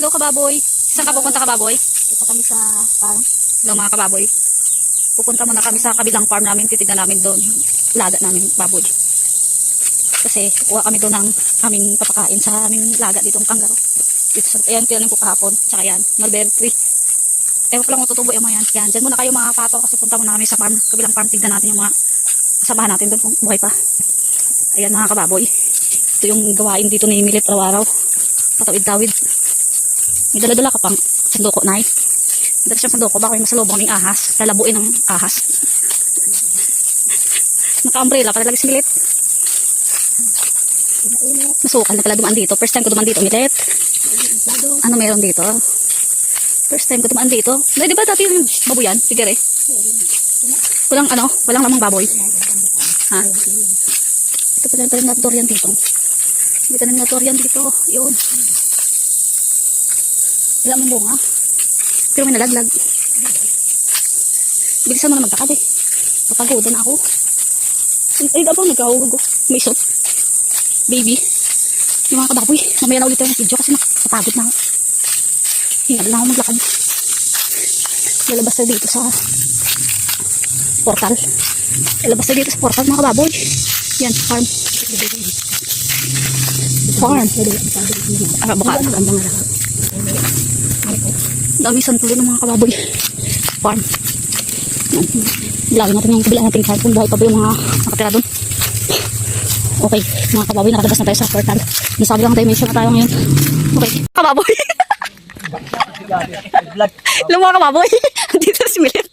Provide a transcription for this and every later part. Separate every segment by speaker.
Speaker 1: Hello kababoy. Saan ka pupunta kababoy?
Speaker 2: Ito kami sa farm.
Speaker 1: Hello mga kababoy. Pupunta muna kami sa kabilang farm namin. Titignan namin doon. Laga namin baboy. Kasi kuha kami doon ng aming papakain sa aming laga ditong kanggaro. Dito sa, ayan, pinanin ko kahapon. Tsaka yan, mulberry tree. Ewan ko lang kung tutubo yung mga yan. Yan, dyan muna kayo mga pato kasi punta muna kami sa farm. Kabilang farm, tignan natin yung mga kasamahan natin doon kung buhay pa. Ayan mga kababoy. Ito yung gawain dito ni Milit araw-araw. Patawid-tawid. May dala-dala ka pang sanduko, Nay. Dala siyang sanduko, baka may masalubong kaming ahas. Lalabuin ng ahas. Naka-umbrella, para lagi si Milit. Masukal na pala dumaan dito. First time ko dumaan dito, Milit. Ano meron dito? First time ko dumaan dito. Nay, di ba dati yung baboyan? Tigere. Walang ano, walang lamang baboy. Ha? Ito pala yung durian dito. Ito na yung durian dito. Yun. Wala mong bunga. Pero may nalaglag. Bilisan mo na magtakad eh. Papagodan ako. Ay, dapat nagkahulog ko. May isot. Baby. Yung mga kababoy. Mamaya na ulit tayo ng video kasi nakapagod na ako. Hingal na ako maglakad. Lalabas na dito sa portal. Lalabas na dito sa portal mga kababoy. Yan, farm. Farm. Ah, baka. Dami santulo ng mga kababoy. Farm. Ilagay natin yung kabila nating farm kung buhay pa ba yung mga nakatira doon. Okay, mga kababoy, nakalabas na tayo sa portal. Nasabi lang dimension na tayo ngayon. Okay, kababoy. Hello mga kababoy. Dito si Milit.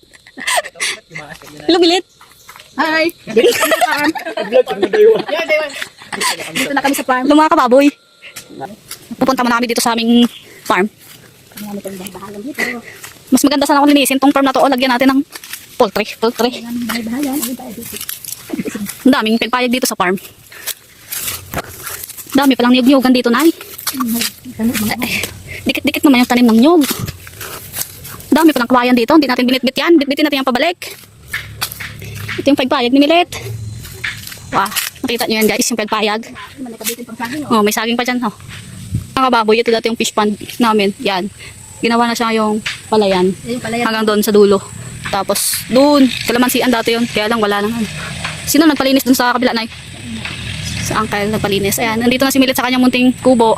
Speaker 1: Hello Milit. Hi. Dito na kami sa farm. Hello mga kababoy. Pupunta mo na kami dito sa aming farm. Mas maganda sana kung linisin tong farm na to o lagyan natin ng poultry. Ang daming pagpayag dito sa farm. Dami palang niyog-niyogan dito, Nay. Dikit-dikit naman yung tanim ng niyog. Dami palang kawayan dito. Hindi natin binitbit yan. Bitbitin natin yung pabalik. Ito yung pagpayag ni Milet. Wow. Nakita nyo yan guys, yung pagpayag. Oh, may saging pa dyan. Oh. Mga kababoy, ito dati yung fish pond namin. Yan. Ginawa na siya yung palayan. Hanggang doon sa dulo. Tapos doon, kalamansian dati yun. Kaya lang wala nang ano. Sino nagpalinis doon sa kabila, Nay? Sa uncle nagpalinis. Ayan, nandito na si Milet sa kanyang munting kubo.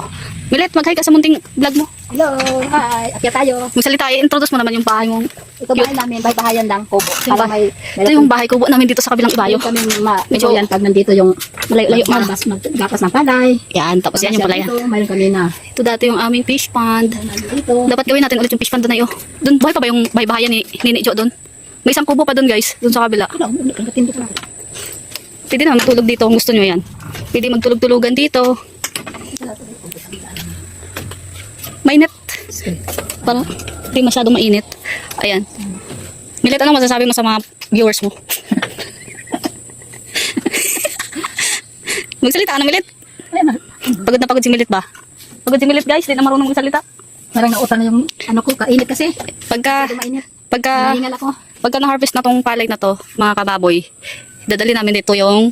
Speaker 1: Milet, mag-hi ka sa munting vlog mo.
Speaker 2: Hello, hi. Akyat tayo.
Speaker 1: Magsalita, introduce mo naman yung bahay mong.
Speaker 2: Ito bahay namin, bahay-bahayan lang, kubo. Para may
Speaker 1: Ito yung bahay kubo namin dito sa kabilang ibayo.
Speaker 2: kami medyo yan pag nandito yung
Speaker 1: Malayo-layo man.
Speaker 2: maggapas ng palay.
Speaker 1: Yan, tapos yan yung palayan.
Speaker 2: Dito, mayroon kami na.
Speaker 1: Ito dati yung aming fish pond.
Speaker 2: Dito.
Speaker 1: Dapat gawin natin ulit yung fish pond doon na yun. Doon, buhay pa ba yung bahay-bahayan ni Nini Jo doon? May isang kubo pa doon guys, doon sa kabila.
Speaker 2: Ano, katindo pa.
Speaker 1: Pwede naman matulog dito kung gusto nyo yan. Pwede magtulog-tulugan dito. Mainit. Para hindi masyadong mainit. Ayan. Milit, ano masasabi mo sa mga viewers mo? Magsalita ka na, Milit. Pagod na pagod si Milit ba? Pagod si Milit guys, di na marunong magsalita.
Speaker 2: Parang nautan na yung ano ko, kainit kasi.
Speaker 1: Pagka
Speaker 2: Mainit.
Speaker 1: Nahingal
Speaker 2: ako.
Speaker 1: Pagka na-harvest na tong palay na to, mga kababoy, dadali namin dito yung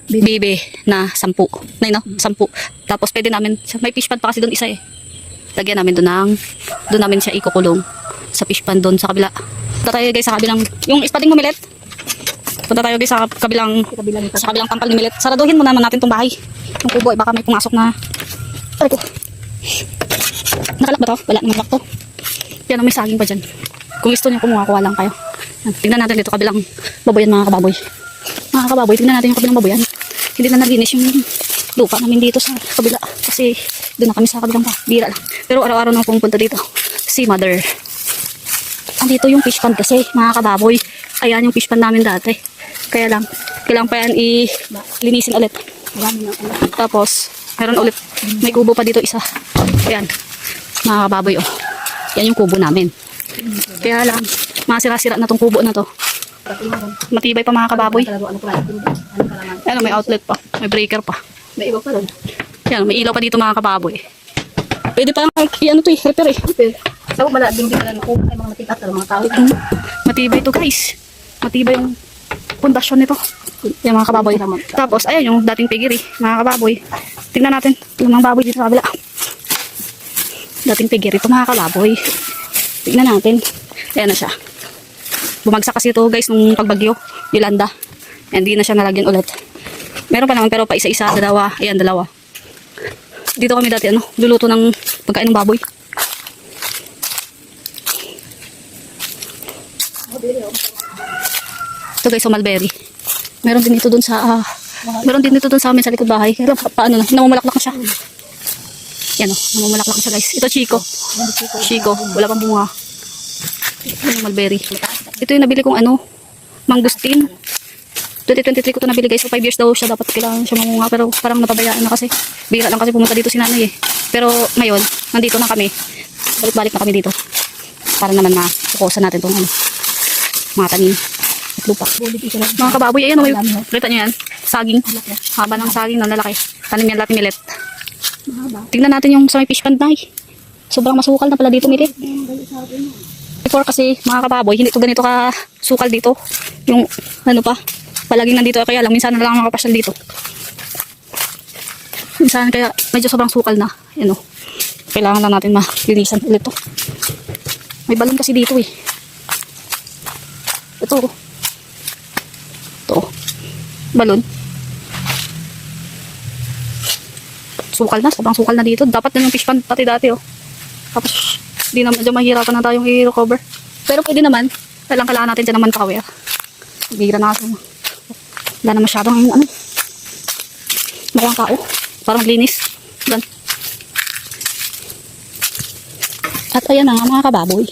Speaker 1: bibi na 10. Na no? 10. Tapos pwede namin, may fish pond pa kasi doon isa eh. Lagyan namin doon namin siya ikukulong sa fish pond doon sa kabila. Punta tayo guys sa kabilang, yung ispading mo Milet. Punta tayo guys sa kabilang tampal ni Milet. Saraduhin mo naman natin tong bahay. Yung kubo, baka may pumasok na. Ay ko. Nakalak ba to? Wala naman lock to. Yan, may saging pa dyan. Kung gusto niyo kumuha, kuha lang kayo. Tingnan natin dito kabilang baboyan mga kababoy. Mga kababoy, tingnan natin yung kabilang baboyan. Hindi na nalinis yung lupa namin dito sa kabila. Kasi doon na kami sa kabilang bira lang. Pero araw-araw na pumunta dito. Si Mother. Andito yung fish pond kasi mga kababoy. Ayan yung fish pond namin dati. Kaya lang, kailangan pa yan linisin ulit. Tapos, meron ulit. May kubo pa dito isa. Ayan. Mga kababoy oh. Yan yung kubo namin. Kaya lang, masira-sira na tong kubo na to. Matibay pa mga kababoy. Ano, may outlet pa. May breaker pa.
Speaker 2: May iba pa rin.
Speaker 1: Yan, may ilaw pa dito mga kababoy. Pwede pa ano to eh, repair eh.
Speaker 2: Sa malading din na ako ay mga matikat mga tao.
Speaker 1: Matibay to guys. Matibay yung pundasyon nito. Yan mga kababoy. Tapos, ayan yung dating pigiri, mga kababoy. Tingnan natin yung mga baboy dito sa kabila. dating figure ito mga kababoy. Tignan natin. Ayan na siya. Bumagsak kasi ito guys nung pagbagyo. Yolanda. Hindi na siya nalagyan ulit. Meron pa naman pero pa isa-isa. Dalawa. Ayan, dalawa. Dito kami dati luluto ng pagkain ng baboy. Ito guys, mulberry. Meron din ito dun sa amin sa likod bahay. Pero paano na, namumulaklak na siya. Yan namumulaklak na siya guys. Ito Chico, wala pang bunga. Ito yung mulberry. Ito yung nabili kong mangustin. 2023 ko ito nabili guys. So 5 years daw siya dapat kailangan siya mamunga. Pero parang napabayaan na kasi. Bira lang kasi pumunta dito si nanay eh. Pero ngayon, nandito na kami. Balik-balik na kami dito. Para naman masukosan natin itong mga tanim at lupa. Mga kababoy, ayan kita nyo yan. Saging. Haba ng saging na lalaki. Tanim yan lahat milet. Tingnan natin yung sa may fish pond na sobrang masukal na pala dito milet. Before kasi mga kababoy, hindi to ganito ka sukal dito. Yung palaging nandito kaya lang minsan na lang makapasyal dito. Minsan kaya medyo sobrang sukal na. Kailangan lang natin malinisan ulit to. May balon kasi dito eh. Ito. Balon. Sukal na. Sobrang sukal na dito. Dapat na yung fish pond pati dati Tapos, di na medyo mahirapan na tayong i-recover. Pero pwede naman. Kailangan natin dyan naman power. Bihira na kasi. Wala na masyadong mukhang tao. Parang linis. Yan. At ayan na nga mga kababoy.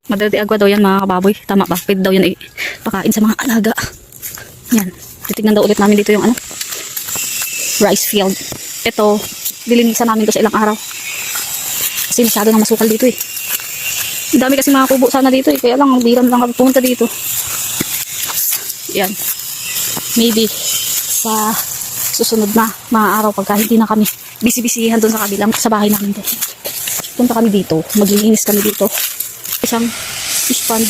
Speaker 1: Madali agwa daw yan mga kababoy. Tama ba? Pwede daw yan pakain sa mga alaga. Yan. Titignan daw ulit namin dito yung rice field. Ito, dilinisan namin to sa ilang araw. Kasi masyado na masukal dito eh. Ang dami kasi mga kubo sana dito eh. Kaya lang, biram lang kami pumunta dito. Yan. Maybe sa susunod na mga araw pagka hindi na kami busy-busyhan doon sa kabilang sa bahay namin doon. Punta kami dito. Maglilinis kami dito. Isang fish pond.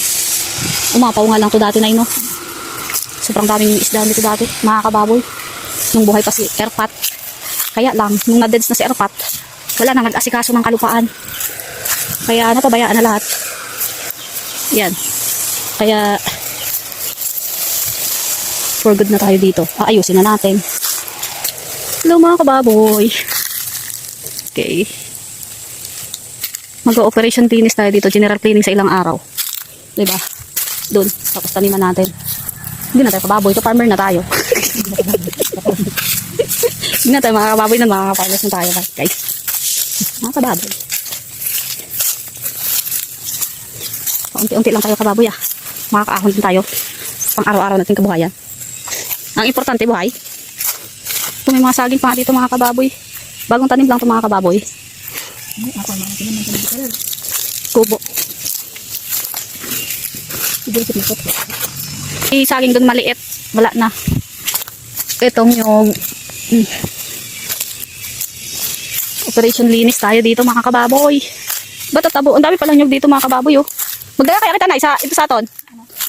Speaker 1: Umapaw nga lang to dati na sobrang daming isda dito dati. Mga kababoy. Nung buhay pa si Erpat. Kaya lang, nung na-deads na si Erpat, wala na nag-asikaso ng kalupaan. Kaya napabayaan na lahat. Yan. Kaya for good na tayo dito. Aayusin na natin. Hello mga kababoy. Okay. Mag-operation cleaning tayo dito. General cleaning sa ilang araw. Diba? Doon. Tapos taniman natin. Hindi na tayo kababoy. Ito farmer na tayo. Hindi na tayo mga kababoy na mga farmers na tayo guys. Mga kababoy. Unti-unti lang tayo kababoy Makakaahon din tayo. Pang araw-araw natin kabuhayan. Ang importante buhay. Kung may mga saging pa dito mga kababoy. Bagong tanim lang ito mga kababoy. Kubo. Saging doon maliit. Wala na. Itong yung operation linis tayo dito mga kababoy. Ba't tabo? Ang dami pala nyug dito mga kababoy Magdala kaya kita na ito sa aton.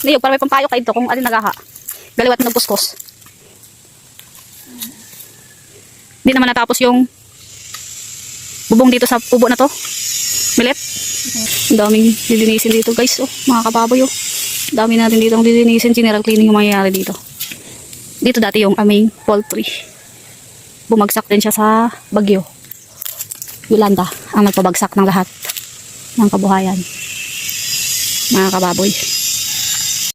Speaker 1: Niyog para may pampayo kayo ito kung alin nagaha. Galiwat na nagpuskos. Hindi naman natapos yung bubong dito sa pubo na to. Milet. Ang daming lilinisin dito guys. Mga kababoy dami natin dito ang lilinisin. General cleaning yung mangyayari dito. Dito dati yung aming poultry. Bumagsak din siya sa bagyo. Yolanda ang nagpabagsak ng lahat ng kabuhayan. Mga kababoy.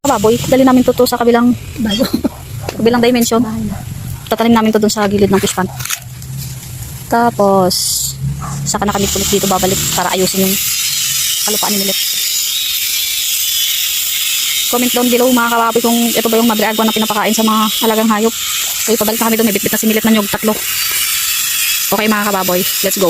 Speaker 1: Kababoy, dali namin to sa kabilang dimension. Tatanim namin to dun sa gilid ng fish pond. Tapos saka na kami pulit dito babalik para ayusin yung kalupaan ni Milet. Comment down below mga kababoy kung ito ba yung madre agwa na pinapakain sa mga alagang hayop. So ipabalik na kami doon, may bitbit na si Milet na nyog 3. Okay mga kababoy, let's go.